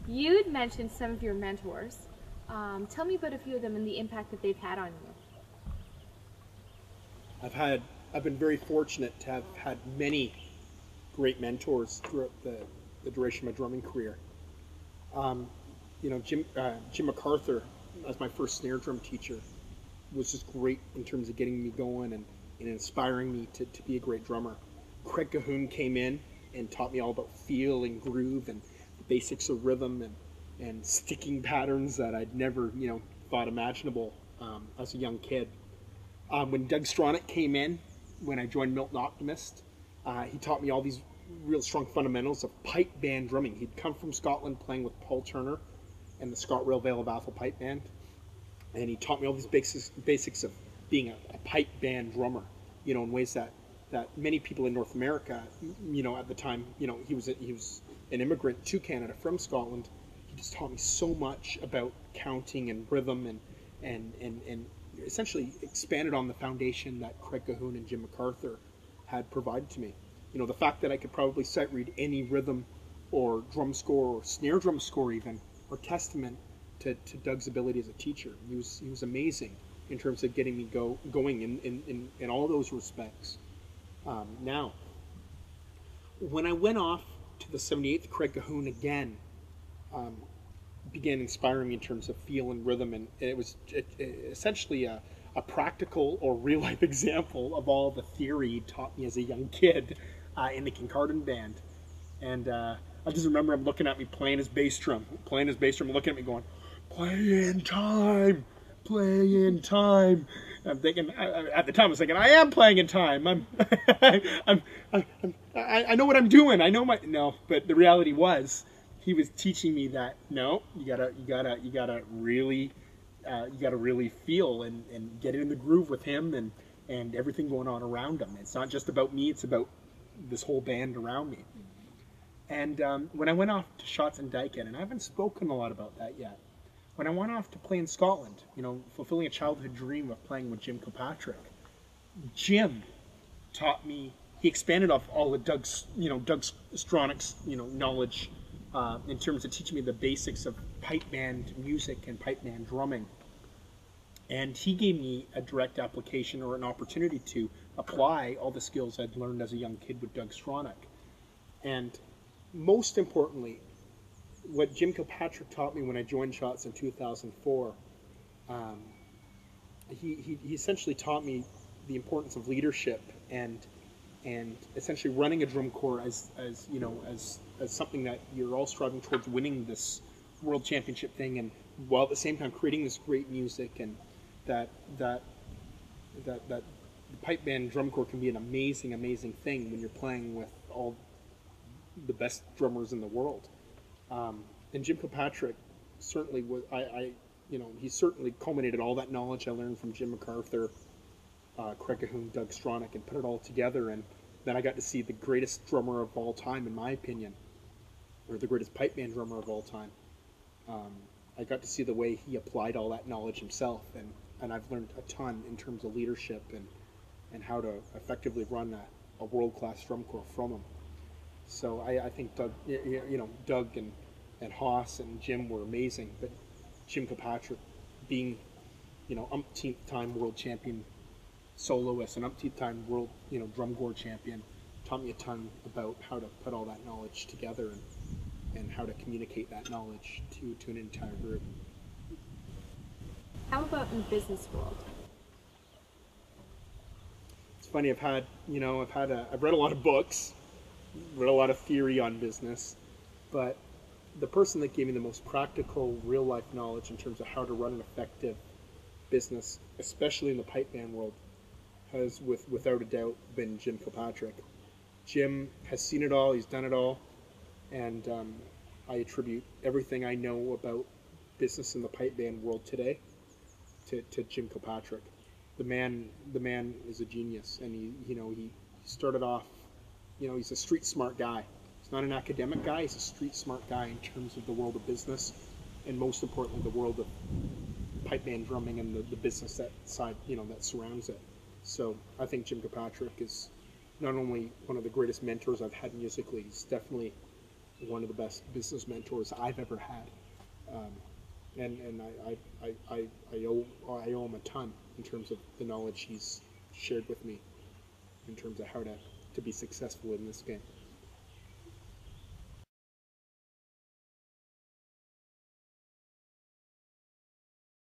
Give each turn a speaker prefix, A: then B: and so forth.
A: You'd mentioned some of your mentors. Tell me about a few of them and the impact that they've had on you.
B: I've had I've been very fortunate to have had many great mentors throughout the duration of my drumming career. Um, Jim MacArthur as my first snare drum teacher was just great in terms of getting me going and inspiring me to be a great drummer. Craig Cahoon came in and taught me all about feel and groove and the basics of rhythm and sticking patterns that I'd never thought imaginable as a young kid. When Doug Stronach came in, when I joined Milton Optimist, he taught me all these real strong fundamentals of pipe band drumming. He'd come from Scotland playing with Paul Turner and the ScotRail Vale of Atholl pipe band, and he taught me all these basics of being a pipe band drummer, in ways that many people in North America, at the time, he was an immigrant to Canada from Scotland. He just taught me so much about counting and rhythm and essentially expanded on the foundation that Craig Cahoon and Jim MacArthur had provided to me. The fact that I could probably sight read any rhythm or drum score or snare drum score even are testament to Doug's ability as a teacher. He was amazing in terms of getting me going in all those respects. Now, when I went off to the 78th, Craig Cahoon again um, began inspiring me in terms of feel and rhythm, and it was essentially a practical or real life example of all the theory he taught me as a young kid in the Kincardine band. And I just remember him looking at me playing his bass drum, looking at me going, "Play in time, play in time." And I'm thinking, at the time, I was thinking, I am playing in time. I know what I'm doing. I know my no, but the reality was, he was teaching me that no, you gotta really feel and get in the groove with him and everything going on around him. It's not just about me; it's about this whole band around me. And when I went off to Shots and Dyken, and I haven't spoken a lot about that yet, when I went off to play in Scotland, fulfilling a childhood dream of playing with Jim Kilpatrick, Jim taught me. He expanded off all of Doug Stronach's, knowledge in terms of teaching me the basics of pipe band music and pipe band drumming. And he gave me a direct application or an opportunity to apply all the skills I'd learned as a young kid with Doug Stronach. And most importantly, what Jim Kilpatrick taught me when I joined Shots in 2004, um, he essentially taught me the importance of leadership and essentially running a drum corps as something that you're all striving towards winning this world championship thing, and while at the same time creating this great music, and that that that the pipe band drum corps can be an amazing thing when you're playing with all the best drummers in the world. And Jim Kilpatrick certainly was. He certainly culminated all that knowledge I learned from Jim MacArthur, Craig Cahoon, Doug Stronach, and put it all together. And then I got to see the greatest drummer of all time, in my opinion, or the greatest pipe band drummer of all time. Um, I got to see the way he applied all that knowledge himself, and I've learned a ton in terms of leadership and how to effectively run a world-class drum corps from him. So I think Doug and Haas and Jim were amazing, but Jim Kilpatrick, being umpteenth time world champion soloist and umpteenth time world drum corps champion, taught me a ton about how to put all that knowledge together and how to communicate that knowledge to an entire group.
A: How about in the business world?
B: It's funny. I've read a lot of books, read a lot of theory on business, but the person that gave me the most practical, real life knowledge in terms of how to run an effective business, especially in the pipe band world, has without a doubt been Jim Kilpatrick. Jim has seen it all. He's done it all, and I attribute everything I know about business in the pipe band world today to Jim Kilpatrick. The man is a genius, and he started off. He's a street smart guy. He's not an academic guy. He's a street smart guy in terms of the world of business, and most importantly, the world of pipe band drumming and the business that surrounds it. So I think Jim Kilpatrick is not only one of the greatest mentors I've had musically, he's definitely one of the best business mentors I've ever had. Um, and I owe him a ton in terms of the knowledge he's shared with me in terms of how to be successful in this game.